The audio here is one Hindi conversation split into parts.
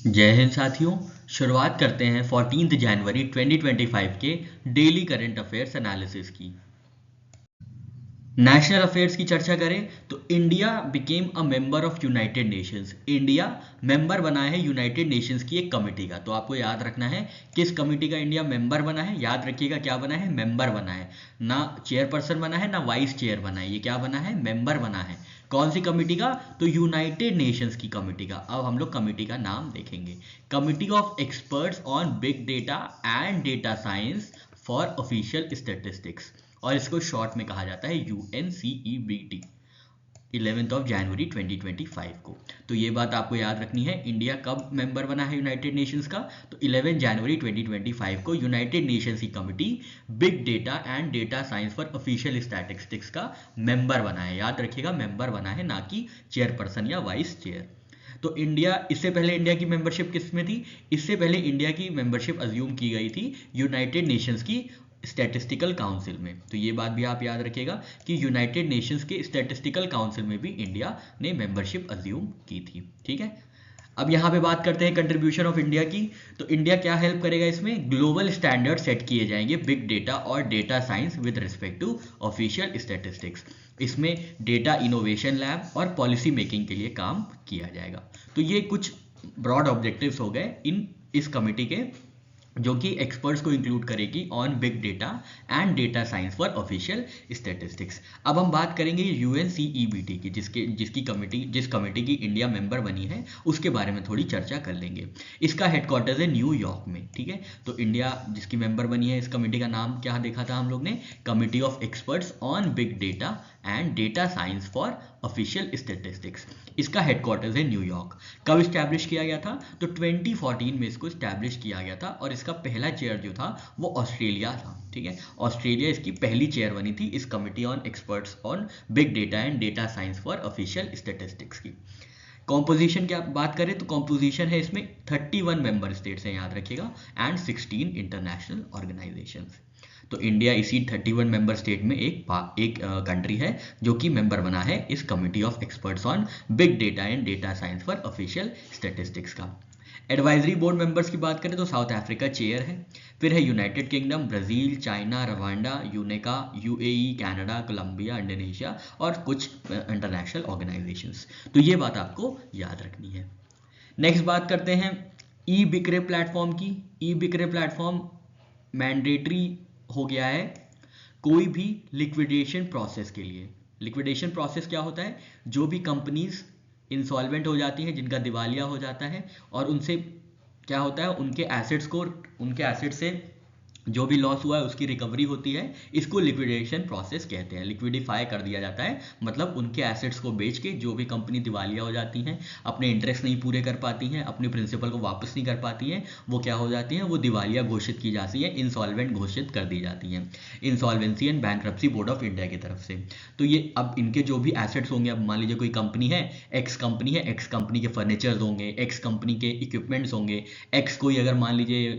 जय हिंद साथियों। शुरुआत करते हैं 14 जनवरी 2025 के डेली करंट अफेयर्स एनालिसिस की। नेशनल अफेयर्स की चर्चा करें तो India became a member of United Nations. India member बना है यूनाइटेड नेशंस की एक कमेटी का। तो आपको याद रखना है किस कमेटी का इंडिया मेंबर बना है। याद रखिएगा क्या बना है, मेंबर बना है, ना चेयरपर्सन बना है ना वाइस चेयर बना है। ये क्या बना है, मेंबर बना है। कौन सी कमेटी का, तो यूनाइटेड नेशंस की कमेटी का। अब हम लोग कमेटी का नाम देखेंगे, committee of experts on big data and data science for official statistics, और इसको शॉर्ट में कहा जाता है UNCEBT। 11 जनवरी 2025 को। तो ये बात आपको याद रखनी है, इंडिया कब मेंबर बना है यूनाइटेड नेशंस का, तो 11 जनवरी 2025 को यूनाइटेड नेशंस की committee big data and data science for official statistics का मेंबर बना है। याद रखिएगा मेंबर बना है, ना कि चेयरपर्सन या वाइस चेयर। तो इंडिया, इससे पहले इंडिया की मेंबरशिप किस में थी, इससे पहले इंडिया की मेंबरशिप अज्यूम की गई थी यूनाइटेड नेशंस की स्टैटिस्टिकल काउंसिल में। तो ये बात भी आप याद रखिएगा कि यूनाइटेड नेशंस के स्टैटिस्टिकल काउंसिल में भी इंडिया ने मेंबरशिप अज्यूम की थी। ठीक है, अब यहाँ पे बात करते हैं कंट्रीब्यूशन ऑफ इंडिया की। तो इंडिया क्या हेल्प करेगा इसमें, ग्लोबल स्टैंडर्ड सेट किए जाएंगे बिग डेटा और data science with respect to official statistics. इसमें डेटा इनोवेशन लैब और पॉलिसी मेकिंग के लिए काम किया जाएगा। तो ये कुछ ब्रॉड ऑब्जेक्टिव्स हो गए इन इस कमिटी के, जो कि एक्सपर्ट्स को इंक्लूड करेगी on big data and data science for official statistics. अब हम बात करेंगे UNCEBT की, जिस कमेटी की इंडिया मेंबर बनी है उसके बारे में थोड़ी चर्चा कर लेंगे। इसका हेडक्वार्टर्स है न्यूयॉर्क में। ठीक है, तो इंडिया जिसकी मेंबर बनी है, इस कमेटी का नाम क्या देखा था हम लोग ने, committee of experts on big data and data science for official statistics. इसका हेडक्वार्टर्स है न्यूयॉर्क। कब स्टैब्लिश किया गया था, तो 2014 में इसको स्टैब्लिश किया गया था, और इसका पहला चेयर जो था वो ऑस्ट्रेलिया था। ठीक है, ऑस्ट्रेलिया इसकी पहली चेयर बनी थी इस committee on experts on big data and data science for official statistics की। कॉम्पोजिशन की बात करें तो कॉम्पोजिशन है इसमें 31 मेंबर स्टेट्स हैं, याद रखिएगा, एंड 16 इंटरनेशनल ऑर्गेनाइजेशंस। तो इंडिया इसी 31 मेंबर स्टेट में एक कंट्री है जो कि मेंबर बना है इस committee of experts on big data and data science for official statistics का। एडवाइजरी बोर्ड मेंबर्स की बात करें तो साउथ अफ्रीका चेयर है, फिर है United Kingdom, Brazil, China, Rwanda, यूनेका, UAE, कनाडा, कोलंबिया, इंडोनेशिया और कुछ इंटरनेशनल ऑर्गेनाइजेशंस। तो ये बात आपको याद रखनी है। नेक्स्ट बात करते हैं ई बिक्रे प्लेटफॉर्म की। ई बिक्रे प्लेटफॉर्म मैंडेटरी हो गया है कोई भी लिक्विडेशन प्रोसेस के लिए। लिक्विडेशन प्रोसेस क्या होता है, जो भी कंपनीज इंसॉल्वेंट हो जाती हैं, जिनका दिवालिया हो जाता है, और उनसे क्या होता है, उनके एसेट से जो भी लॉस हुआ है उसकी रिकवरी होती है, इसको लिक्विडेशन प्रोसेस कहते हैं। लिक्विडिफाई कर दिया जाता है, मतलब उनके एसेट्स को बेच के जो भी कंपनी दिवालिया हो जाती हैं, अपने इंटरेस्ट नहीं पूरे कर पाती हैं, अपने प्रिंसिपल को वापस नहीं कर पाती हैं, वो क्या हो जाती हैं, वो दिवालिया घोषित की जाती है, इंसॉल्वेंट घोषित कर दी जाती हैं insolvency and bankruptcy board of India की तरफ से। तो ये अब इनके जो भी एसेट्स होंगे, अब मान लीजिए कोई कंपनी है, एक्स कंपनी के फर्नीचर्स होंगे, एक्स कंपनी के इक्विपमेंट्स होंगे, एक्स कोई अगर मान लीजिए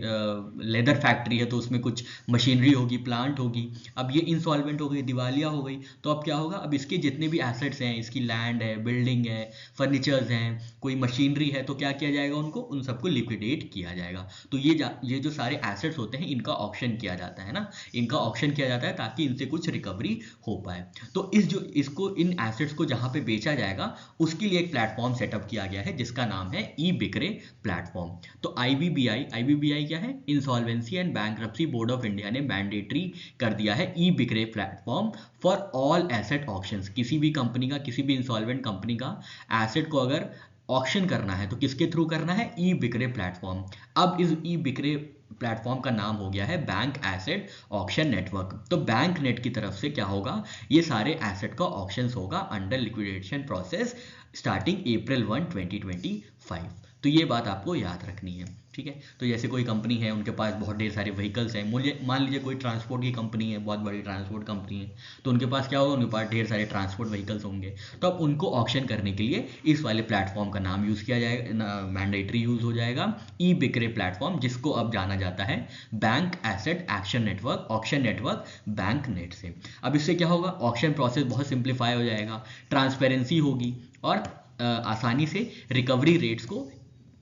लेदर फैक्ट्री है तो उसमें कुछ मशीनरी होगी, प्लांट होगी, अब ये इंसॉल्वेंट हो गई, दिवालिया हो गई, तो अब क्या होगा, अब इसके जितने भी एसेट्स हैं, इसकी लैंड है, बिल्डिंग है, फर्नीचर्स हैं, कोई मशीनरी है, तो क्या किया जाएगा, उन सबको लिक्विडेट किया जाएगा। तो ये जो सारे एसेट्स होते हैं इनका ऑक्शन किया जाता है ना, इनका ऑक्शन किया जाता है ताकि इनसे कुछ रिकवरी हो पाए। तो इन एसेट्स को जहां पे बेचा जाएगा उसके लिए एक प्लेटफॉर्म सेटअप किया गया है जिसका नाम है ई बिक्रे प्लेटफॉर्म। तो आईबीबीआई क्या है, insolvency and bankruptcy board of India ने मैंडेटरी कर दिया है e Bikray platform for all asset auctions. किसी भी कंपनी का, किसी भी इंसॉल्वेंट कंपनी का एसेट को अगर ऑक्शन करना है तो किसके थ्रू करना है, ई बिक्रे प्लेटफॉर्म। अब इस ई बिक्रे प्लेटफॉर्म का नाम हो गया है बैंक एसेट ऑक्शन नेटवर्क। तो बैंक नेट की तरफ से क्या होगा, ये सारे एसेट का ऑक्शंस होगा under liquidation process starting April 1, 2025। तो ये बात आपको याद रखनी है। ठीक है, तो जैसे कोई कंपनी है, उनके पास बहुत ढेर सारे व्हीकल्स हैं, मुझे मान लीजिए कोई ट्रांसपोर्ट की कंपनी है, बहुत बड़ी ट्रांसपोर्ट कंपनी है, तो उनके पास क्या होगा, उनके पास ढेर सारे ट्रांसपोर्ट व्हीकल्स होंगे। तो अब उनको ऑक्शन करने के लिए इस वाले प्लेटफॉर्म का नाम यूज़ किया जाएगा, मैंडेटरी यूज़ हो जाएगा ई बिक्रे प्लेटफॉर्म, जिसको अब जाना जाता है bank asset action network, auction network, bank net से। अब इससे क्या होगा, ऑक्शन प्रोसेस बहुत सिंप्लीफाई हो जाएगा, ट्रांसपेरेंसी होगी और आसानी से रिकवरी रेट्स को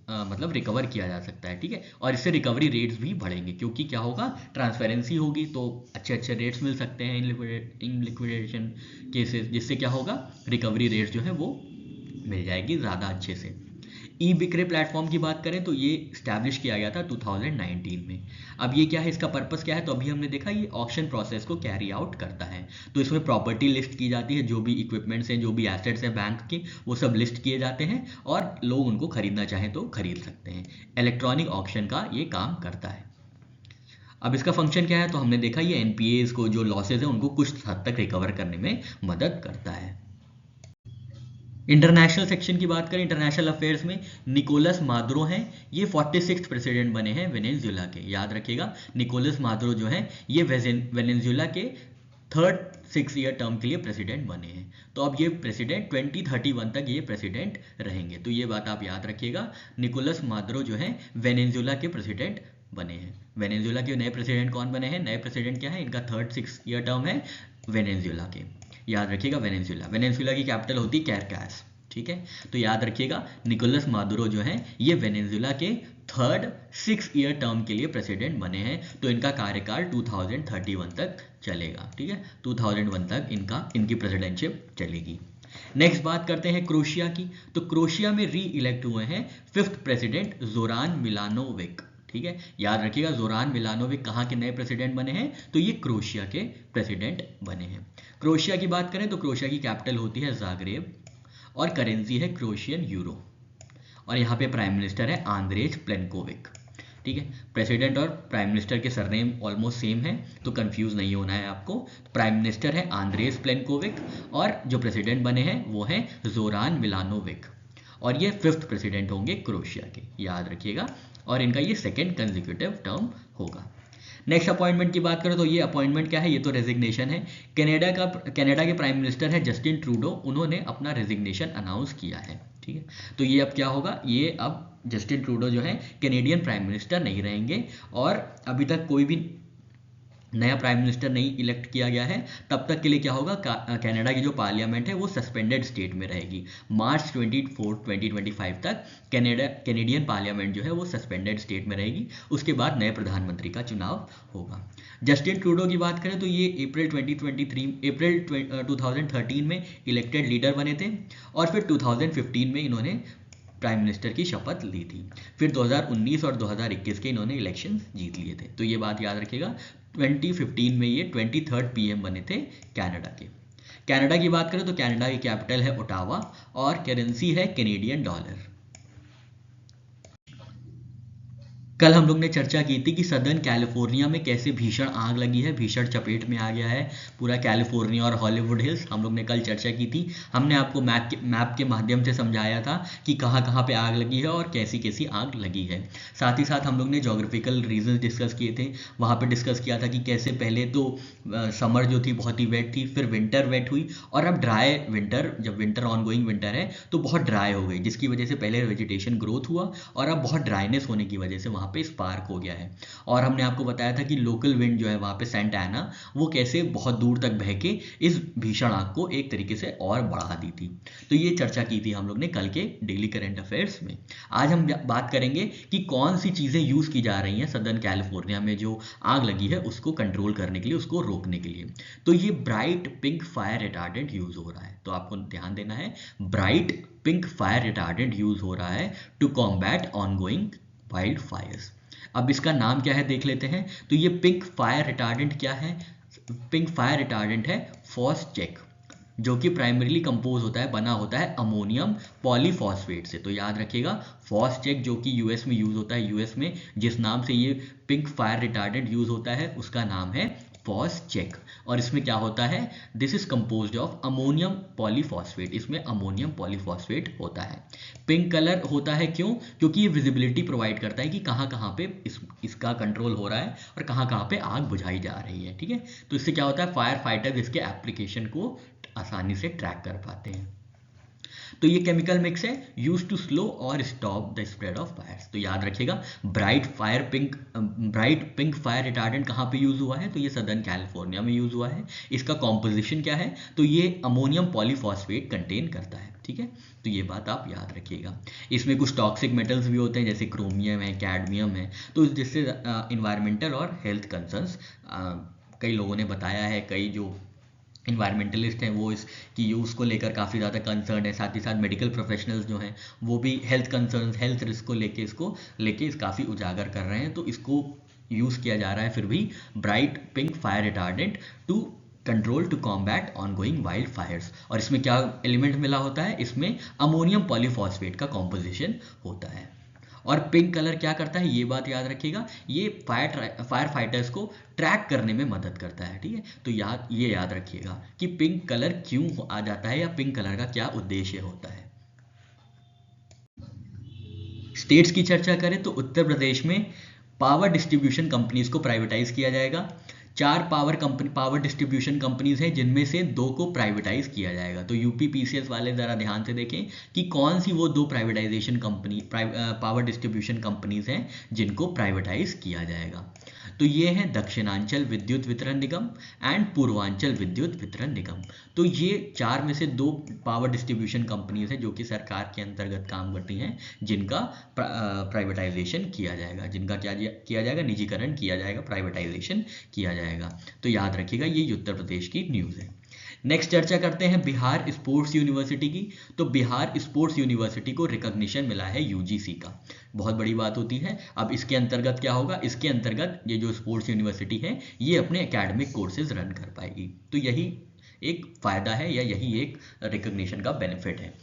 मतलब रिकवर किया जा सकता है, ठीक है। और इससे रिकवरी रेट्स भी बढ़ेंगे, क्योंकि क्या होगा, ट्रांसपेरेंसी होगी, तो अच्छे अच्छे रेट्स मिल सकते हैं इन लिक्विडेशन केसेस, जिससे क्या होगा, रिकवरी रेट्स जो है वो मिल जाएगी ज़्यादा अच्छे से। ई बिक्रे प्लेटफॉर्म की बात करें तो ये स्टैब्लिश किया गया था 2019 में। अब ये क्या है, इसका पर्पस क्या है, तो अभी हमने देखा ये ऑक्शन प्रोसेस को कैरी आउट करता है। तो इसमें प्रॉपर्टी लिस्ट की जाती है, जो भी इक्विपमेंट्स हैं, जो भी एसेट्स हैं बैंक के, वो सब लिस्ट किए जाते हैं और लोग उनको खरीदना चाहें तो खरीद सकते हैं। इलेक्ट्रॉनिक ऑक्शन का ये काम करता है। अब इसका फंक्शन क्या है, तो हमने देखा ये एनपीएस को, जो लॉसेज है उनको कुछ हद तक रिकवर करने में मदद करता है। इंटरनेशनल सेक्शन की बात करें, इंटरनेशनल अफेयर्स में निकोलस मादुरो हैं, ये 46th प्रेसिडेंट बने हैं वेनेजुएला के। याद रखिएगा, निकोलस मादुरो जो हैं ये वेनेजुएला के थर्ड 6 ईयर टर्म के लिए प्रेसिडेंट बने हैं। तो अब ये प्रेसिडेंट 2031 तक ये प्रेसिडेंट रहेंगे, तो ये बात आप याद रखिएगा। निकोलस मादुरो जो हैं वेनेजुएला के प्रेसिडेंट बने हैं। वेनेजुएला के नए प्रेसिडेंट कौन बने हैं, नए प्रेसिडेंट क्या है, इनका थर्ड 6 ईयर टर्म है वेनेजुएला के। याद रखिएगा, वेनेजुएला की कैपिटल होती है कैरकास, ठीक है। तो याद रखिएगा, निकोलस मादुरो जो हैं ये वेनेजुएला के थर्ड 6 ईयर टर्म के लिए प्रेसिडेंट बने हैं। तो इनका कार्यकाल 2031 तक चलेगा, ठीक है। 2001 तक इनकी प्रेसिडेंटशिप चलेगी। नेक्स्ट बात करते हैं क्रोशिया की। तो क्रोशिया में री इलेक्ट हुए हैं 5th प्रेसिडेंट जोरान मिलानोविक, ठीक है। याद रखिएगा, जोरान मिलानोविक कहाँ के नए प्रेसिडेंट बने हैं, तो ये क्रोशिया के प्रेसिडेंट बने हैं। क्रोशिया की बात करें तो क्रोशिया की कैपिटल होती है जाग्रेब और करेंसी है क्रोशियन यूरो, और यहाँ पे प्राइम मिनिस्टर है आंद्रेज प्लेनकोविक, ठीक है। प्रेसिडेंट और प्राइम मिनिस्टर के सरनेम ऑलमोस्ट सेम है, तो कंफ्यूज नहीं होना है आपको। प्राइम मिनिस्टर है आंद्रेज प्लेनकोविक और जो प्रेसिडेंट बने हैं वो हैं जोरान मिलानोविक, और ये 5th प्रेसिडेंट होंगे क्रोशिया के, याद रखिएगा। और इनका ये 2nd कंसेक्यूटिव टर्म होगा। नेक्स्ट अपॉइंटमेंट की बात करें तो ये अपॉइंटमेंट क्या है, ये तो रेजिग्नेशन है। कनाडा के प्राइम मिनिस्टर है जस्टिन ट्रूडो, उन्होंने अपना रेजिग्नेशन अनाउंस किया है, ठीक है। तो ये अब क्या होगा, ये अब जस्टिन ट्रूडो जो है कैनेडियन प्राइम मिनिस्टर नहीं रहेंगे, और अभी तक कोई भी नया प्राइम मिनिस्टर नहीं इलेक्ट किया गया है। तब तक के लिए क्या होगा, कनाडा की जो पार्लियामेंट है वो सस्पेंडेड स्टेट में रहेगी। मार्च 24, 2025 तक कैनेडियन पार्लियामेंट जो है वो सस्पेंडेड स्टेट में रहेगी। उसके बाद नए प्रधानमंत्री का चुनाव होगा। जस्टिन ट्रूडो की बात करें तो ये अप्रैल 2013 में इलेक्टेड लीडर बने थे, और फिर 2015 में इन्होंने प्राइम मिनिस्टर की शपथ ली थी। फिर 2019 और 2021 के इन्होंने इलेक्शन जीत लिए थे। तो ये बात याद रखिएगा, 2015 में ये 23rd PM बने थे कनाडा के। कनाडा की बात करें तो कनाडा की कैपिटल है ओटावा और करेंसी है कैनेडियन डॉलर। कल हम लोग ने चर्चा की थी कि सदर्न कैलिफोर्निया में कैसे भीषण आग लगी है, भीषण चपेट में आ गया है पूरा कैलिफोर्निया और हॉलीवुड हिल्स। हम लोग ने कल चर्चा की थी, हमने आपको मैप के माध्यम से समझाया था कि कहाँ कहाँ पे आग लगी है और कैसी कैसी आग लगी है। साथ ही साथ हम लोग ने जोग्राफिकल रीजन डिस्कस किए थे, वहाँ पर डिस्कस किया था कि कैसे पहले तो समर जो थी बहुत ही वेट थी, फिर विंटर वेट हुई, और अब ड्राई विंटर, जब विंटर ऑनगोइंग विंटर है तो बहुत ड्राई हो गई, जिसकी वजह से पहले वेजिटेशन ग्रोथ हुआ और अब बहुत ड्राइनेस होने की वजह से वहाँ पे स्पार्क हो गया है। और हमने आपको बताया था कि लोकल विंड जो है वहाँ पे सेंटा एना, वो कैसे बहुत दूर तक बह के इस भीषण आग को एक तरीके से और बढ़ा दी थी। तो ये चर्चा की थी हम लोग ने कल के डेली करंट अफेयर्स में। आज हम बात करेंगे कि कौन सी चीज़ें यूज़ की जा रही हैं सदर्न कैलिफोर्निया में जो आग लगी है उसको कंट्रोल करने के लिए, उसको रोकने के लिए। तो ये bright pink fire retardant use हो रहा है, तो आपको ध्यान देना है, bright pink fire retardant use हो रहा है to combat ongoing wild fires. अब इसका नाम क्या है देख लेते हैं। तो ये पिंक फायर रिटार्डेंट क्या है, पिंक फायर रिटार्डेंट है फॉस्चेक, जो कि प्राइमरीली कंपोज होता है, बना होता है अमोनियम पॉलीफॉस्फेट से। तो याद रखिएगा, फॉस्चेक जो कि यूएस में यूज होता है, यूएस में जिस नाम से ये पिंक फायर रिटार्डेंट यूज होता है उसका नाम है फॉस्चेक। और इसमें क्या होता है, this is composed of ammonium polyphosphate, इसमें अमोनियम पॉलीफॉस्फेट होता है। पिंक कलर होता है क्यों, क्योंकि ये विजिबिलिटी प्रोवाइड करता है कि कहाँ कहाँ पे इसका कंट्रोल हो रहा है और कहाँ कहाँ पे आग बुझाई जा रही है, ठीक है। तो इससे क्या होता है, फायर फाइटर्स इसके एप्लीकेशन को आसानी से ट्रैक कर पाते हैं। तो ये केमिकल मिक्स है यूज टू स्लो और stop the spread of fires. तो याद रखिएगा, ब्राइट पिंक फायर रिटार्डेंट कहाँ पे यूज हुआ है, तो ये सदर्न कैलिफोर्निया में यूज हुआ है। इसका कॉम्पोजिशन क्या है, तो ये अमोनियम पॉलीफॉस्फेट कंटेन करता है, ठीक है, तो ये बात आप याद रखिएगा। इसमें कुछ टॉक्सिक मेटल्स भी होते हैं जैसे क्रोमियम है, कैडमियम है, तो जिससे इन्वायरमेंटल और हेल्थ कंसर्न्स कई लोगों ने बताया है, कई जो इन्वायरमेंटलिस्ट हैं वो इसकी यूज़ को लेकर काफ़ी ज़्यादा कंसर्न है, साथ ही साथ मेडिकल प्रोफेशनल्स जो हैं वो भी हेल्थ कंसर्न्स, हेल्थ रिस्क को लेके काफ़ी उजागर कर रहे हैं। तो इसको यूज़ किया जा रहा है फिर भी bright pink fire retardant to control to combat ongoing wild fires. और इसमें क्या एलिमेंट मिला होता है, इसमें अमोनियम पॉलीफॉस्फेट का कॉम्पोजिशन होता है। और पिंक कलर क्या करता है, ये बात याद रखिएगा, ये फायर फाइटर्स को ट्रैक करने में मदद करता है। ठीक है, तो ये याद रखिएगा कि पिंक कलर क्यों आ जाता है या पिंक कलर का क्या उद्देश्य होता है। स्टेट्स की चर्चा करें तो उत्तर प्रदेश में पावर डिस्ट्रीब्यूशन कंपनीज को प्राइवेटाइज किया जाएगा। 4 पावर डिस्ट्रीब्यूशन कंपनीज हैं जिनमें से 2 को प्राइवेटाइज किया जाएगा। तो यूपी पीसीएस वाले ज़रा ध्यान से देखें कि कौन सी वो 2 privatisation company power distribution companies हैं जिनको प्राइवेटाइज किया जाएगा। तो ये है दक्षिणांचल विद्युत वितरण निगम एंड पूर्वांचल विद्युत वितरण निगम। तो ये 4 में से 2 पावर डिस्ट्रीब्यूशन कंपनीज हैं जो कि सरकार के अंतर्गत काम करती हैं, जिनका प्राइवेटाइजेशन किया जाएगा, जिनका क्या किया जाएगा, निजीकरण किया जाएगा, प्राइवेटाइजेशन किया जाएगा। तो याद रखिएगा ये उत्तर प्रदेश की न्यूज़ है। नेक्स्ट चर्चा करते हैं बिहार स्पोर्ट्स यूनिवर्सिटी की। तो बिहार स्पोर्ट्स यूनिवर्सिटी को रिकॉग्निशन मिला है यूजीसी का, बहुत बड़ी बात होती है। अब इसके अंतर्गत क्या होगा, इसके अंतर्गत ये जो स्पोर्ट्स यूनिवर्सिटी है ये अपने एकेडमिक कोर्सेज रन कर पाएगी। तो यही एक फ़ायदा है या यही एक रिकॉग्निशन का बेनिफिट है।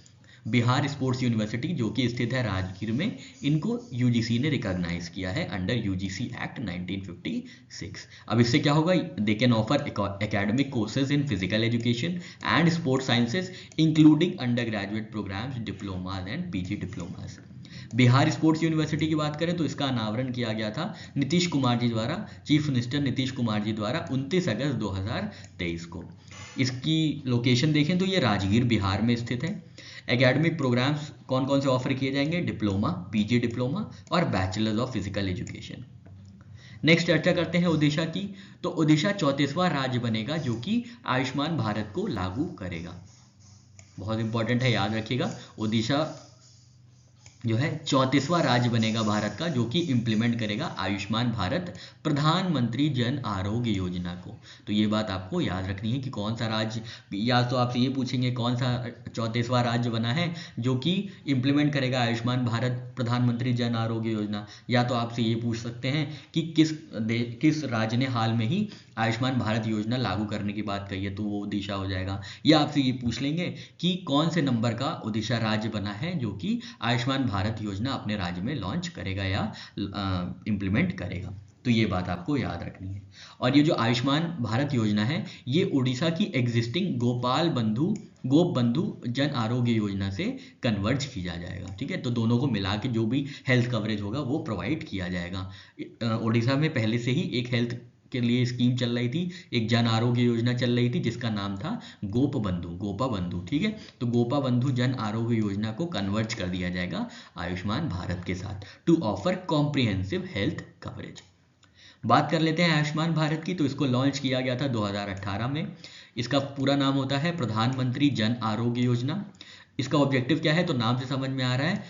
बिहार स्पोर्ट्स यूनिवर्सिटी जो कि स्थित है राजगीर में, इनको यूजीसी ने रिकॉग्नाइज किया है अंडर यूजीसी एक्ट 1956। अब इससे क्या होगा, they can offer academic courses in physical education and sports sciences including under graduate programs, diplomas and PG diplomas. Bihar sports university की बात करें तो इसका अनावरण किया गया था नीतीश कुमार जी द्वारा, चीफ मिनिस्टर नीतीश कुमार जी द्वारा 29 अगस्त 2023 को। इसकी लोकेशन देखें तो ये राजगीर बिहार में स्थित है। एकेडमिक प्रोग्राम्स कौन कौन से ऑफर किए जाएंगे, डिप्लोमा, पीजी डिप्लोमा और bachelors of physical education. Next चर्चा करते हैं ओडिशा की। तो ओडिशा 34वां राज्य बनेगा जो कि आयुष्मान भारत को लागू करेगा। बहुत इंपॉर्टेंट है, याद रखिएगा, ओडिशा जो है 34वां राज्य बनेगा भारत का जो कि इम्प्लीमेंट करेगा आयुष्मान भारत प्रधानमंत्री जन आरोग्य योजना को। तो ये बात आपको याद रखनी है कि कौन सा राज्य, या तो आपसे ये पूछेंगे कौन सा 34वां राज्य बना है जो कि इम्प्लीमेंट करेगा आयुष्मान भारत प्रधानमंत्री जन आरोग्य योजना, या तो आपसे ये पूछ सकते हैं कि किस राज्य ने हाल में ही आयुष्मान भारत योजना लागू करने की बात कही है, तो वो ओडिशा हो जाएगा। या आपसे ये पूछ लेंगे कि कौन से नंबर का ओडिशा राज्य बना है जो कि आयुष्मान भारत योजना अपने राज्य में लॉन्च करेगा या इम्प्लीमेंट करेगा। तो ये बात आपको याद रखनी है। और ये जो आयुष्मान भारत योजना है ये उड़ीसा की एग्जिस्टिंग गोप बंधु जन आरोग्य योजना से कन्वर्ज किया जाएगा। ठीक है, तो दोनों को मिला के जो भी हेल्थ कवरेज होगा वो प्रोवाइड किया जाएगा। उड़ीसा में पहले से ही एक हेल्थ के लिए स्कीम चल रही थी, एक जन आरोग्य योजना चल रही थी जिसका नाम था गोपा बंधु। ठीक है, तो गोपा बंधु जन आरोग्य योजना को कन्वर्ज कर दिया जाएगा आयुष्मान भारत के साथ to offer comprehensive health coverage. बात कर लेते हैं आयुष्मान भारत की। तो इसको लॉन्च किया गया था 2018 में। इसका पूरा नाम होता है प्रधानमंत्री जन आरोग्य योजना। इसका ऑब्जेक्टिव क्या है, तो नाम से समझ में आ रहा है,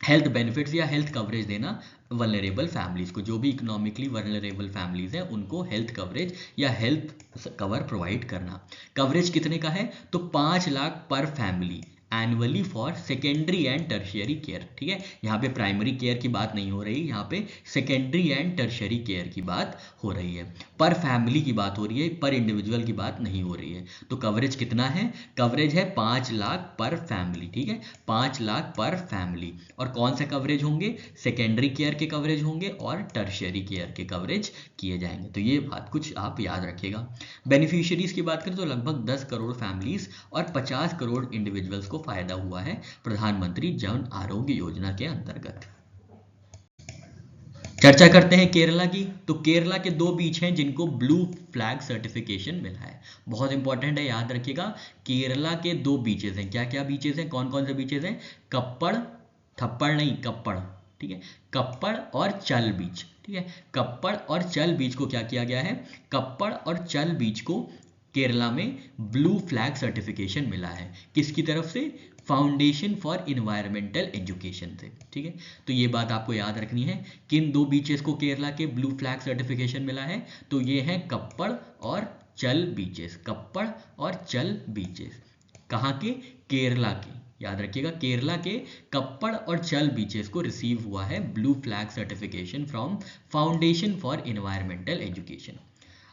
हेल्थ बेनिफिट्स या हेल्थ कवरेज देना वल्नरेबल फैमिलीज को। जो भी इकोनॉमिकली वल्नरेबल फैमिलीज हैं उनको हेल्थ कवरेज या हेल्थ कवर प्रोवाइड करना। कवरेज कितने का है, तो 5 लाख पर family annually for secondary and tertiary care. ठीक है, यहाँ पे प्राइमरी केयर की बात नहीं हो रही, यहाँ पे सेकेंडरी एंड टर्शियरी केयर की बात हो रही है। पर फैमिली की बात हो रही है, पर इंडिविजुअल की बात नहीं हो रही है। तो कवरेज कितना है, कवरेज है 5 लाख पर फैमिली। ठीक है, 5 लाख पर फैमिली। और कौन से कवरेज होंगे, सेकेंडरी केयर के कवरेज होंगे और टर्शियरी केयर के कवरेज किए जाएंगे। तो ये बात कुछ आप याद रखिएगा। बेनिफिशियरीज की बात करें तो लगभग 10 करोड़ फैमिलीज और 50 करोड़ इंडिविजुअल्स को फायदा हुआ है प्रधानमंत्री जन आरोग्य योजना के अंतर्गत। चर्चा करते हैं केरला की। तो केरला के 2 बीच हैं जिनको ब्लू फ्लैग सर्टिफिकेशन मिला है। बहुत इंपॉर्टेंट है, याद रखिएगा। केरला के 2 बीचेस हैं। क्या क्या बीचेस हैं, कौन कौन से बीचेस हैं, कप्पड़। ठीक है, कप्पड़ और चल बीच। ठीक है, कप्पड़ और चल बीच को क्या किया गया है, कप्पड़ और चल बीच को केरला में ब्लू फ्लैग सर्टिफिकेशन मिला है। किसकी तरफ से, फाउंडेशन फॉर इन्वायरमेंटल एजुकेशन से। ठीक है, तो ये बात आपको याद रखनी है। किन दो बीचेस को केरला के ब्लू फ्लैग सर्टिफिकेशन मिला है? तो ये हैं कप्पड़ और चल बीचेस। कप्पड़ और चल बीचेस कहाँ के? केरला के। याद रखिएगा, केरला के कप्पड़ और चल बीचेस को रिसीव हुआ है blue flag certification from foundation for environmental education.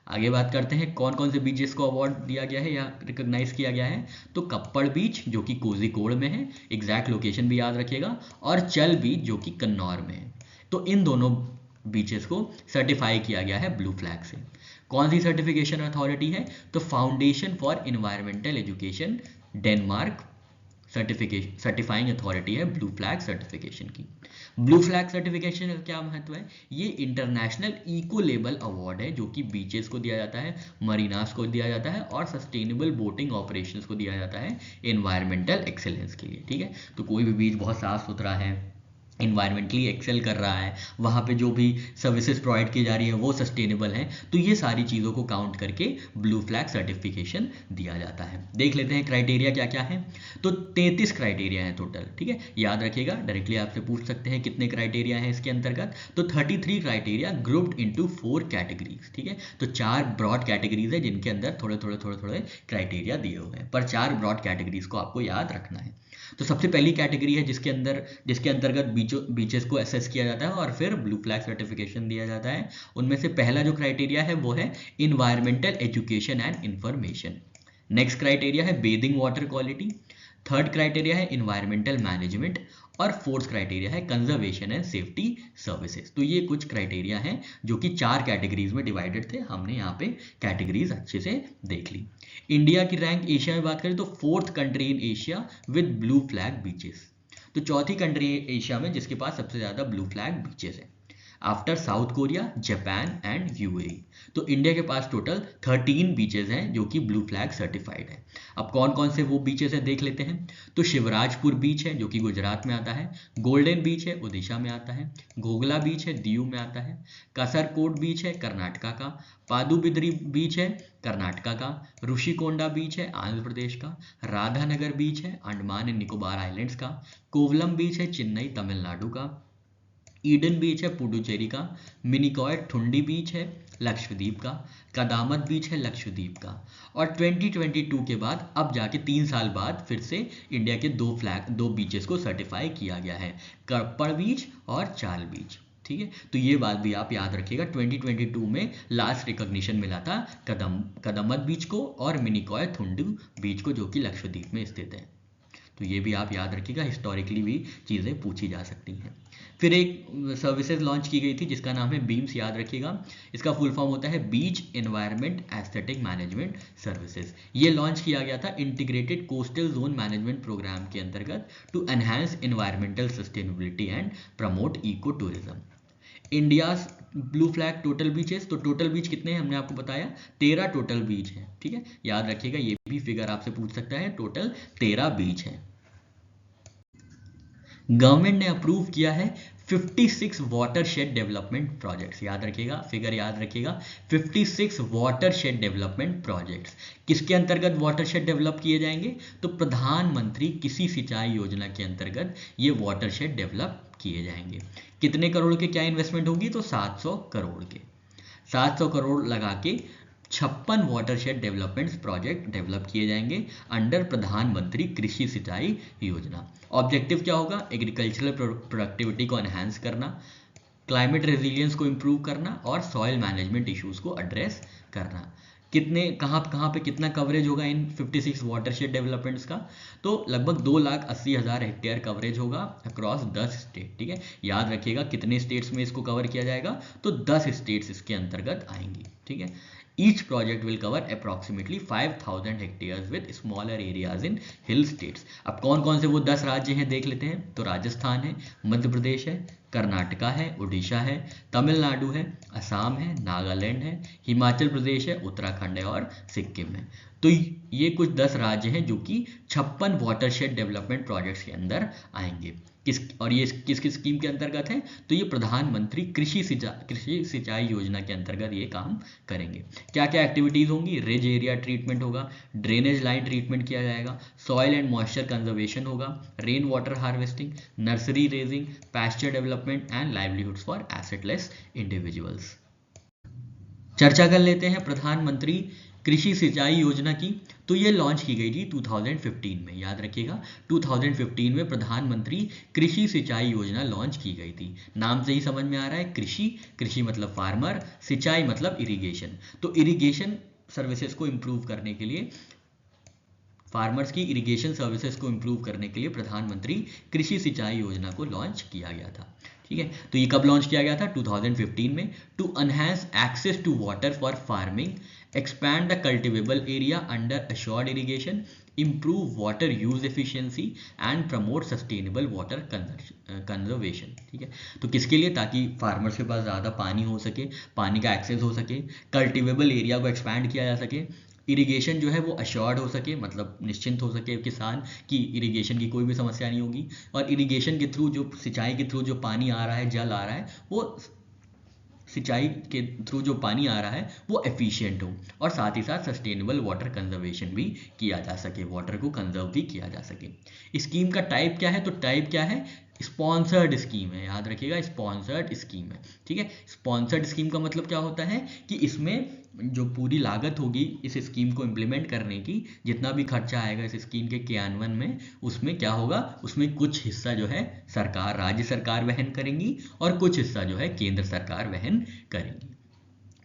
आगे बात करते हैं कौन कौन से बीचेस को अवार्ड दिया गया है या रिकॉग्नाइज किया गया है। तो कप्पड़ बीच जो कि कोझिकोड में है, एग्जैक्ट लोकेशन भी याद रखिएगा, और चल बीच जो कि कन्नौर में है। तो इन दोनों बीचेस को सर्टिफाई किया गया है ब्लू फ्लैग से। कौन सी सर्टिफिकेशन अथॉरिटी है? तो foundation for environmental education Denmark certifying authority है ब्लू फ्लैग सर्टिफिकेशन की। ब्लू फ्लैग सर्टिफिकेशन का क्या महत्व है? ये इंटरनेशनल इको लेबल अवार्ड है जो कि बीचेस को दिया जाता है, मरीनास को दिया जाता है और सस्टेनेबल बोटिंग ऑपरेशंस को दिया जाता है एनवायरमेंटल एक्सेलेंस के लिए। ठीक है, तो कोई भी बीच बहुत साफ सुथरा है, इन्वायरमेंटली एक्सेल कर रहा है, वहाँ पे जो भी सर्विसेज प्रोवाइड की जा रही है वो सस्टेनेबल है, तो ये सारी चीज़ों को काउंट करके ब्लू फ्लैग सर्टिफिकेशन दिया जाता है। देख लेते हैं क्राइटेरिया क्या क्या है। तो 33 क्राइटेरिया हैं टोटल। ठीक है, याद रखिएगा, डायरेक्टली आपसे पूछ सकते हैं कितने क्राइटेरिया हैं इसके अंतर्गत। तो 33 क्राइटेरिया ग्रुप्ड इनटू 4 कैटेगरीज। ठीक है, तो 4 ब्रॉड कैटेगरीज है जिनके अंदर थोड़े थोड़े क्राइटेरिया दिए हुए हैं, पर 4 ब्रॉड कैटेगरीज को आपको याद रखना है। तो सबसे पहली कैटेगरी है जिसके अंतर्गत बीचेस को असेस किया जाता है और फिर ब्लू फ्लैग सर्टिफिकेशन दिया जाता है। उनमें से पहला जो क्राइटेरिया है वो है environmental education and information. Next criteria है bathing water quality. Third criteria है इन्वायरमेंटल मैनेजमेंट और फोर्थ क्राइटेरिया है कंजर्वेशन एंड सेफ्टी सर्विसेज। तो ये कुछ क्राइटेरिया हैं जो कि 4 कैटेगरीज में डिवाइडेड थे, हमने यहाँ पे कैटेगरीज अच्छे से देख ली। इंडिया की रैंक एशिया में बात करें तो 4th country in Asia with blue flag beaches. तो चौथी कंट्री एशिया में जिसके पास सबसे ज्यादा ब्लू फ्लैग बीचेस है after south Korea, Japan and UAE. तो इंडिया के पास टोटल 13 बीचेस हैं जो कि ब्लू फ्लैग सर्टिफाइड है। अब कौन कौन से वो बीचेस हैं देख लेते हैं। तो शिवराजपुर बीच है जो कि गुजरात में आता है, गोल्डन बीच है उड़ीसा में आता है, घोगला बीच है दीव में आता है, कासरकोड बीच है कर्नाटका का, पादुबिद्री बीच है कर्नाटका का, ऋषिकोंडा बीच है आंध्र प्रदेश का, राधानगर बीच है अंडमान एंड निकोबार आइलैंड्स का, कोवलम बीच है चेन्नई तमिलनाडु का, ईडन बीच है पुडुचेरी का, मिनिकॉय ठुंडी बीच है लक्षद्वीप का, कदामत बीच है लक्षद्वीप का। और 2022 के बाद अब जाके 3 साल बाद फिर से इंडिया के दो बीचेस को सर्टिफाई किया गया है, कप्पड़ बीच और चाल बीच। ठीक है, तो ये बात भी आप याद रखिएगा। 2022 में लास्ट रिकॉग्निशन मिला था कदमत बीच को और मिनिकॉय ठुंडी बीच को जो कि लक्षद्वीप में स्थित है। तो ये भी आप याद रखिएगा, हिस्टोरिकली भी चीज़ें पूछी जा सकती हैं। फिर एक सर्विसेज लॉन्च की गई थी जिसका नाम है बीम्स, याद रखिएगा। इसका फुल फॉर्म होता है beach environment aesthetic management services. ये लॉन्च किया गया था integrated coastal zone management program के अंतर्गत to enhance environmental sustainability and promote eco tourism. India blue flag total beaches, तो टोटल बीच कितने हैं हमने आपको बताया, 13 टोटल बीच है। ठीक है, याद रखिएगा, ये भी फिगर आपसे पूछ सकता है, टोटल 13 बीच है। गवर्नमेंट ने अप्रूव किया है 56 वाटरशेड डेवलपमेंट प्रोजेक्ट्स। याद रखिएगा, फिगर याद रखिएगा, 56 वाटरशेड डेवलपमेंट प्रोजेक्ट्स। किसके अंतर्गत वाटरशेड डेवलप किए जाएंगे? तो प्रधानमंत्री कृषि सिंचाई योजना के अंतर्गत ये वाटरशेड डेवलप किए जाएंगे। कितने करोड़ के क्या इन्वेस्टमेंट होगी? तो 700 करोड़ के। 700 करोड़ लगा के 56 वाटरशेड डेवलपमेंट प्रोजेक्ट डेवलप किए जाएंगे अंडर प्रधानमंत्री कृषि सिंचाई योजना। ऑब्जेक्टिव क्या होगा? एग्रीकल्चरल प्रोडक्टिविटी को एनहांस करना, क्लाइमेट रेजिलियंस को इंप्रूव करना और सॉइल मैनेजमेंट इश्यूज को एड्रेस करना। कितने कहाँ पे कितना कवरेज होगा इन 56 वाटरशेड डेवलपमेंट्स का? तो लगभग 2,80,000 हेक्टेयर कवरेज होगा अक्रॉस 10 स्टेट। ठीक है, याद रखिएगा कितने स्टेट्स में इसको कवर किया जाएगा, तो 10 स्टेट्स इसके अंतर्गत आएंगी। ठीक है, each project will cover approximately 5,000 hectares with smaller areas in hill states। अब कौन कौन से वो 10 राज्य हैं देख लेते हैं। तो राजस्थान है, मध्य प्रदेश है, कर्नाटका है, उड़ीसा है, तमिलनाडु है, असम है, नागालैंड है, हिमाचल प्रदेश है, उत्तराखंड है और सिक्किम है। तो ये कुछ 10 राज्य हैं जो कि 56 वाटरशेड डेवलपमेंट प्रोजेक्ट्स के अंदर आएंगे। और ये किस किस स्कीम के अंतर्गत है, तो ये प्रधानमंत्री कृषि सिंचाई योजना के अंतर्गत ये काम करेंगे। क्या क्या एक्टिविटीज होंगी, रिज एरिया ट्रीटमेंट होगा, ड्रेनेज लाइन ट्रीटमेंट किया जाएगा, सॉइल एंड मॉइस्चर कंजर्वेशन होगा, rain water harvesting, nursery raising, pasture development and livelihoods for assetless individuals. चर्चा कर लेते हैं प्रधानमंत्री कृषि सिंचाई योजना की। तो ये लॉन्च की गई थी 2015 में, याद रखिएगा 2015 में प्रधानमंत्री कृषि सिंचाई योजना लॉन्च की गई थी। नाम से ही समझ में आ रहा है, कृषि, कृषि मतलब फार्मर, सिंचाई मतलब इरिगेशन। तो इरिगेशन सर्विसेज को इम्प्रूव करने के लिए, फार्मर्स की इरिगेशन सर्विसेज को इम्प्रूव करने के लिए प्रधानमंत्री कृषि सिंचाई योजना को लॉन्च किया गया था। ठीक है, तो ये कब लॉन्च किया गया था, 2015 में। To enhance access to water for farming, expand the cultivable area under assured irrigation, improve water use efficiency and promote sustainable water conservation। ठीक है, तो किसके लिए, ताकि फार्मर्स के पास ज़्यादा पानी हो सके, पानी का एक्सेस हो सके, कल्टिवेबल एरिया को एक्सपैंड किया जा सके, इरिगेशन जो है वो अश्योर्ड हो सके, मतलब निश्चिंत हो सके किसान की इरिगेशन की कोई भी समस्या नहीं होगी, और इरिगेशन के थ्रू, जो सिंचाई के थ्रू जो पानी आ रहा है, जल आ रहा है, वो सिंचाई के थ्रू जो पानी आ रहा है वो एफिशिएंट हो, और साथ ही साथ सस्टेनेबल वाटर कंजर्वेशन भी किया जा सके, वाटर को कंजर्व भी किया जा सके। स्कीम का टाइप क्या है, तो टाइप क्या है, स्पॉन्सर्ड स्कीम है, याद रखिएगा स्पॉन्सर्ड स्कीम है। ठीक है, स्पॉन्सर्ड स्कीम का मतलब क्या होता है कि इसमें जो पूरी लागत होगी इस स्कीम को इम्प्लीमेंट करने की, जितना भी खर्चा आएगा इस स्कीम के क्रियान्वयन में, उसमें क्या होगा, उसमें कुछ हिस्सा जो है सरकार, राज्य सरकार वहन करेंगी, और कुछ हिस्सा जो है केंद्र सरकार वहन करेंगी।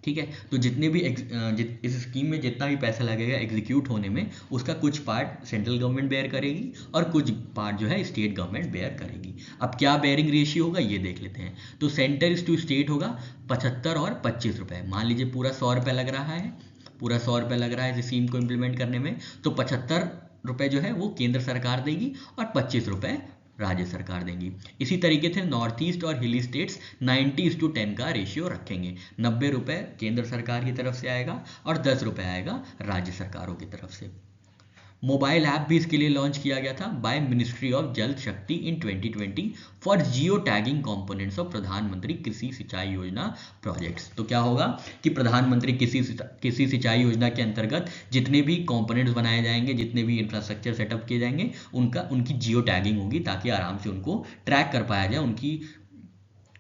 ठीक है, तो जितने भी इस स्कीम में जितना भी पैसा लगेगा एग्जीक्यूट होने में, उसका कुछ पार्ट सेंट्रल गवर्नमेंट बेयर करेगी और कुछ पार्ट जो है स्टेट गवर्नमेंट बेयर करेगी। अब क्या बेयरिंग रेशियो होगा ये देख लेते हैं। तो सेंटर टू स्टेट होगा 75 और 25 रुपए। मान लीजिए पूरा 100 रुपये लग रहा है, पूरा 100 रुपये लग रहा है इस स्कीम को इम्प्लीमेंट करने में, तो 75 रुपये जो है वो केंद्र सरकार देगी और 25 रुपये राज्य सरकार देंगी। इसी तरीके से नॉर्थ ईस्ट और हिली स्टेट्स 90:10 का रेशियो रखेंगे। 90 रुपये केंद्र सरकार की तरफ से आएगा और 10 रुपये आएगा राज्य सरकारों की तरफ से। मोबाइल ऐप भी इसके लिए लॉन्च किया गया था बाय मिनिस्ट्री ऑफ जल शक्ति इन 2020 for geo tagging components of प्रधानमंत्री कृषि सिंचाई योजना प्रोजेक्ट्स। तो क्या होगा कि प्रधानमंत्री कृषि सिंचाई योजना के अंतर्गत जितने भी कंपोनेंट्स बनाए जाएंगे, जितने भी इंफ्रास्ट्रक्चर सेटअप किए जाएंगे, उनकी जियो टैगिंग होगी, ताकि आराम से उनको ट्रैक कर पाया जाए,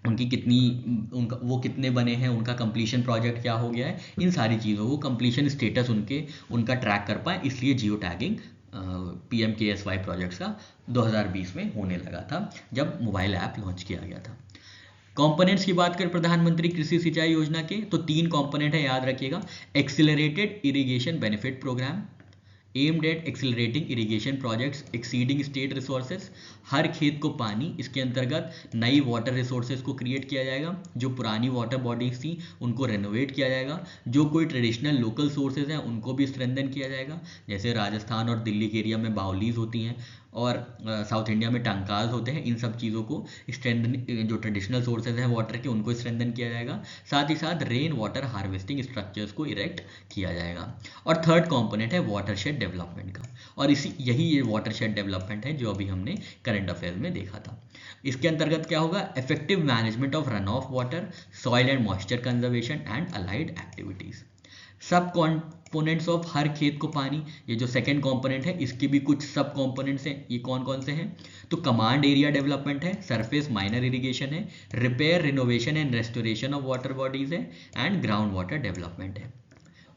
उनकी कितनी, उनका वो कितने बने हैं, उनका कंप्लीशन प्रोजेक्ट क्या हो गया है, इन सारी चीज़ों को कंप्लीशन स्टेटस उनका ट्रैक कर पाए। इसलिए जियो टैगिंग PMKSY प्रोजेक्ट्स का 2020 में होने लगा था, जब मोबाइल ऐप लॉन्च किया गया था। कंपोनेंट्स की बात करें प्रधानमंत्री कृषि सिंचाई योजना के, तो 3 कंपोनेंट है, याद रखिएगा। Accelerated irrigation benefit programme aimed at accelerating irrigation projects exceeding state resources. हर खेत को पानी, इसके अंतर्गत नई वाटर रिसोर्सेज को क्रिएट किया जाएगा, जो पुरानी वाटर बॉडीज थी उनको रेनोवेट किया जाएगा, जो कोई ट्रेडिशनल लोकल सोर्सेज हैं उनको भी स्ट्रेंथन किया जाएगा, जैसे राजस्थान और दिल्ली के एरिया में बाउलीज होती हैं और साउथ इंडिया में टंकाज होते हैं। इन सब चीज़ों को स्ट्रेंथन, जो ट्रेडिशनल सोर्सेज हैं वाटर के, उनको स्ट्रेंथन किया जाएगा। साथ ही साथ रेन वाटर हार्वेस्टिंग स्ट्रक्चर्स को इरेक्ट किया जाएगा। और थर्ड कंपोनेंट है वाटरशेड डेवलपमेंट का, और यही ये वाटरशेड डेवलपमेंट है जो अभी हमने करंट अफेयर्स में देखा था। इसके अंतर्गत क्या होगा, effective management of run of water, soil and moisture conservation and allied activities. सब कॉम्पोनेंट्स ऑफ हर खेत को पानी, ये जो सेकंड कंपोनेंट है इसके भी कुछ सब कॉम्पोनेंट्स हैं। ये कौन कौन से हैं, तो कमांड एरिया डेवलपमेंट है, सरफेस माइनर इरिगेशन है, repair renovation and restoration of water bodies है, एंड ग्राउंड वाटर डेवलपमेंट है।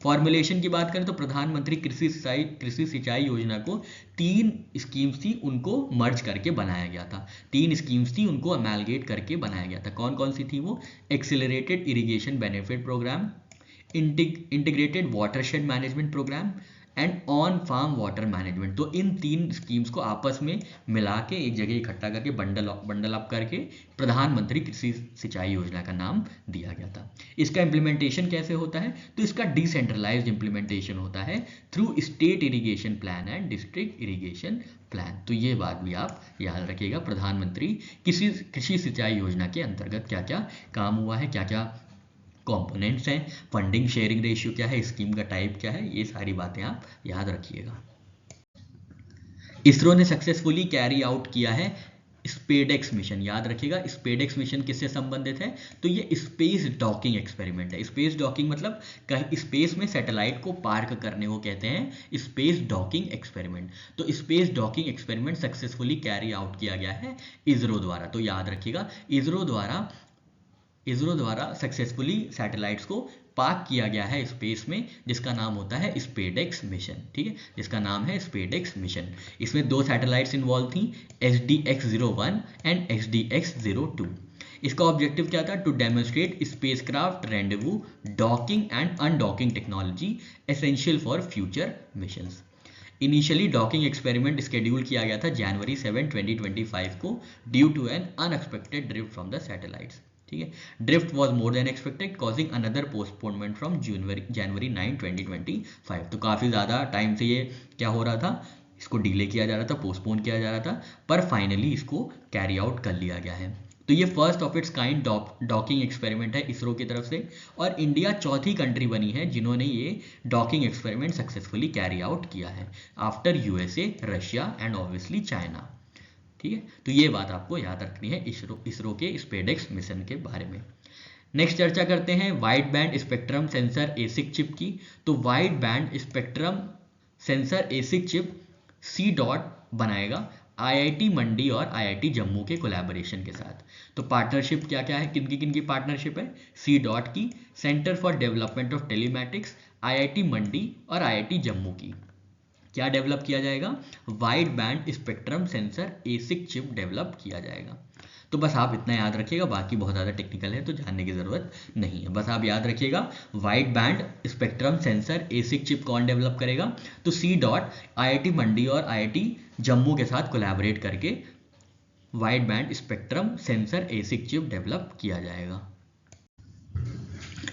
फॉर्मुलेशन की बात करें तो प्रधानमंत्री कृषि सिंचाई योजना को 3 स्कीम्स थी, उनको मर्ज करके बनाया गया था। 3 स्कीम्स थी, उनको अमेलगेट करके बनाया गया था। कौन कौन सी थी वो, accelerated irrigation benefit program, integrated watershed management program and on farm water management. तो इन 3 स्कीम्स को आपस में मिला के एक जगह इकट्ठा करके बंडल अप करके प्रधानमंत्री कृषि सिंचाई योजना का नाम दिया गया था। इसका इम्प्लीमेंटेशन कैसे होता है, तो इसका डिसेंट्रलाइज्ड इम्प्लीमेंटेशन होता है through state irrigation plan and district irrigation plan. तो ये बात भी आप याद रखिएगा, प्रधानमंत्री कृषि सिंचाई योजना के अंतर्गत क्या क्या काम हुआ है, क्या क्या कंपोनेंट्स हैं, फंडिंग शेयरिंग रेशियो क्या है, स्कीम का टाइप क्या है, ये सारी बातें आप याद रखिएगा। इसरो ने सक्सेसफुली कैरी आउट किया है स्पेडेक्स मिशन, याद रखिएगा स्पेडेक्स मिशन किससे संबंधित है, तो ये स्पेस डॉकिंग एक्सपेरिमेंट है। स्पेस डॉकिंग मतलब कहीं स्पेस में सैटेलाइट को पार्क करने को कहते हैं स्पेस डॉकिंग एक्सपेरिमेंट। तो space docking experiment successfully carry out किया गया है इसरो द्वारा। तो याद रखिएगा इसरो द्वारा सक्सेसफुली सैटेलाइट्स को पार्क किया गया है स्पेस में, जिसका नाम होता है स्पेडेक्स मिशन, ठीक है, जिसका नाम है स्पेडेक्स मिशन। इसमें 2 सैटेलाइट्स इन्वॉल्व थी, SDX-01 एंड SDX-02। इसका ऑब्जेक्टिव क्या था, to demonstrate spacecraft rendezvous docking and undocking technology essential for future missions. Initially docking experiment scheduled किया गया था January 7, 2025 को due to an unexpected drift from the satellites, ठीक है। Drift was more than expected causing another postponement from January 9, 2025। तो काफ़ी ज़्यादा टाइम से ये क्या हो रहा था, इसको डिले किया जा रहा था, पोस्टपोन किया जा रहा था, पर फाइनली इसको कैरी आउट कर लिया गया है। तो ये first of its kind docking experiment है इसरो की तरफ से, और इंडिया चौथी कंट्री बनी है जिन्होंने ये docking experiment successfully carry out किया है, after USA, Russia and obviously China, ठीक है। तो ये बात आपको याद रखनी है इसरो के स्पेडेक्स मिशन के बारे में। नेक्स्ट चर्चा करते हैं wide band spectrum sensor एसिक chip की। तो wide band spectrum sensor एसिक chip C dot बनाएगा IIT मंडी और IIT जम्मू के कोलैबोरेशन के साथ। तो पार्टनरशिप क्या क्या है, किन की पार्टनरशिप है, सी डॉट की, centre for development of telematics, IIT मंडी और IIT जम्मू की। क्या डेवलप किया जाएगा, wide band spectrum sensor एसिक chip develop किया जाएगा। तो बस आप इतना याद रखिएगा, बाकी बहुत ज़्यादा टेक्निकल है तो जानने की ज़रूरत नहीं है, बस आप याद रखिएगा wide band spectrum sensor एसिक chip कौन डेवलप करेगा, तो सी डॉट IIT मंडी और IIT जम्मू के साथ कोलैबोरेट करके wide band spectrum sensor एसिक chip develop किया जाएगा।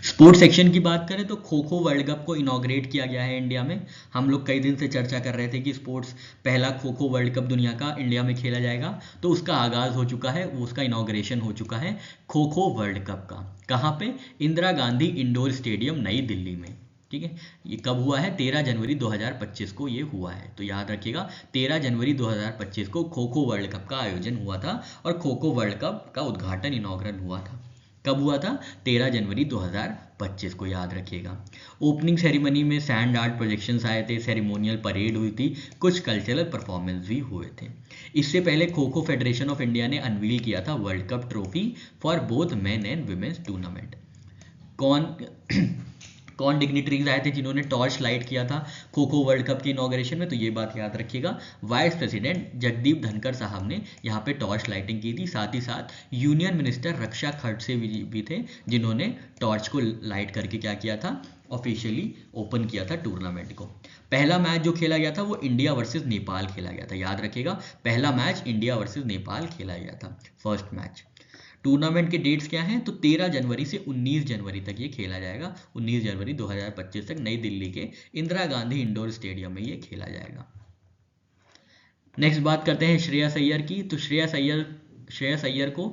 स्पोर्ट्स सेक्शन की बात करें तो खो खो वर्ल्ड कप को इनॉग्रेट किया गया है इंडिया में। हम लोग कई दिन से चर्चा कर रहे थे कि स्पोर्ट्स पहला खो खो वर्ल्ड कप दुनिया का इंडिया में खेला जाएगा, तो उसका आगाज़ हो चुका है, उसका इनॉग्रेशन हो चुका है खो खो वर्ल्ड कप का। कहाँ पे, इंदिरा गांधी इंडोर स्टेडियम नई दिल्ली में, ठीक है। ये कब हुआ है, 13 जनवरी 2025 को ये हुआ है। तो याद रखिएगा 13 जनवरी 2025 को खो खो वर्ल्ड कप का आयोजन हुआ था, और खो खो वर्ल्ड कप का उद्घाटन इनॉग्रल हुआ था। कब हुआ था, 13 जनवरी 2025 को, याद रखिएगा। ओपनिंग सेरेमनी में सैंड आर्ट प्रोजेक्शंस आए थे, सेरेमोनियल परेड हुई थी, कुछ कल्चरल परफॉर्मेंस भी हुए थे। इससे पहले kho kho federation of India ने अनवील किया था world cup trophy for both men and women's tournament. कौन डिग्निटरीज आए थे जिन्होंने टॉर्च लाइट किया था खो खो वर्ल्ड कप की इनॉग्रेशन में, तो ये बात याद रखिएगा, वाइस प्रेसिडेंट जगदीप धनखड़ साहब ने यहाँ पे टॉर्च लाइटिंग की थी। साथ ही साथ यूनियन मिनिस्टर रक्षा खड़से भी थे जिन्होंने टॉर्च को लाइट करके क्या किया था, ऑफिशियली ओपन किया था टूर्नामेंट को। पहला मैच जो खेला गया था वो इंडिया वर्सेस नेपाल खेला गया था, याद रखिएगा पहला मैच इंडिया वर्सेस नेपाल खेला गया था, फर्स्ट मैच। टूर्नामेंट के डेट्स क्या हैं, तो 13 जनवरी से 19 जनवरी तक ये खेला जाएगा, 19 जनवरी 2025 तक नई दिल्ली के इंदिरा गांधी इंडोर स्टेडियम में ये खेला जाएगा। नेक्स्ट बात करते हैं श्रेयस अय्यर की। तो श्रेयस अय्यर को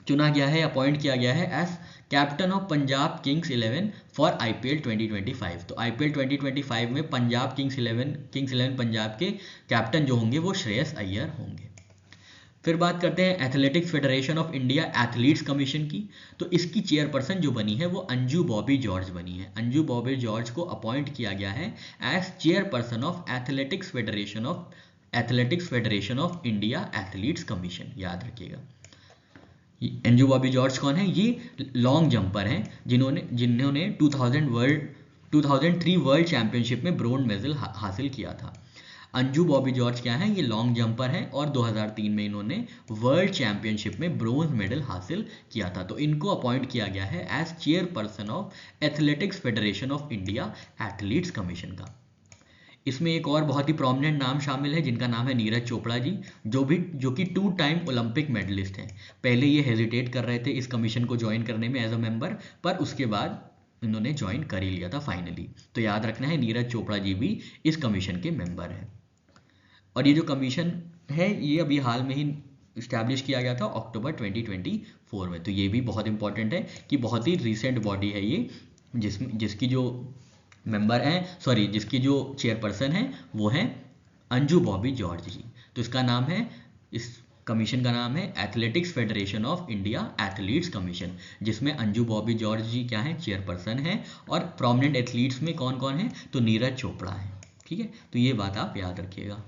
चुना गया है, अपॉइंट किया गया है as captain of Punjab kings 11 for IPL 2025। तो IPL 2025 में पंजाब किंग्स 11 पंजाब के कैप्टन जो होंगे वो श्रेयस अय्यर होंगे। फिर बात करते हैं athletics federation of India athletes commission की। तो इसकी चेयरपर्सन जो बनी है वो अंजू बॉबी जॉर्ज बनी है। अंजू बॉबी जॉर्ज को अपॉइंट किया गया है as chairperson of athletics federation of India athletes commission, याद रखिएगा। अंजू बॉबी जॉर्ज कौन है, ये लॉन्ग जंपर हैं जिन्होंने 2003 वर्ल्ड चैंपियनशिप में ब्रोंज मेडल हासिल किया था। अंजू बॉबी जॉर्ज क्या है, ये लॉन्ग जंपर हैं और 2003 में इन्होंने वर्ल्ड चैंपियनशिप में ब्रोंज मेडल हासिल किया था। तो इनको अपॉइंट किया गया है as chairperson of athletics federation of India athletes commission का। इसमें एक और बहुत ही प्रोमिनेंट नाम शामिल है जिनका नाम है नीरज चोपड़ा जी, जो कि 2 टाइम ओलंपिक मेडलिस्ट हैं। पहले ये हेजिटेट कर रहे थे इस कमीशन को ज्वाइन करने में एज अ मेंबर, पर उसके बाद इन्होंने ज्वाइन कर ही लिया था फाइनली। तो याद रखना है नीरज चोपड़ा जी भी इस कमीशन के मेंबर हैं। और ये जो कमीशन है ये अभी हाल में ही इस्टेब्लिश किया गया था अक्टूबर 2024 में। तो ये भी बहुत इंपॉर्टेंट है कि बहुत ही रिसेंट बॉडी है ये, जिसकी जो चेयरपर्सन है वो है अंजू बॉबी जॉर्ज जी। तो इसका नाम है, इस कमीशन का नाम है athletics federation of India athletes commission, जिसमें अंजू बॉबी जॉर्ज जी क्या है, चेयरपर्सन है, और प्रोमिनेंट एथलीट्स में कौन कौन है, तो नीरज चोपड़ा है। ठीक है, तो ये बात आप याद रखिएगा।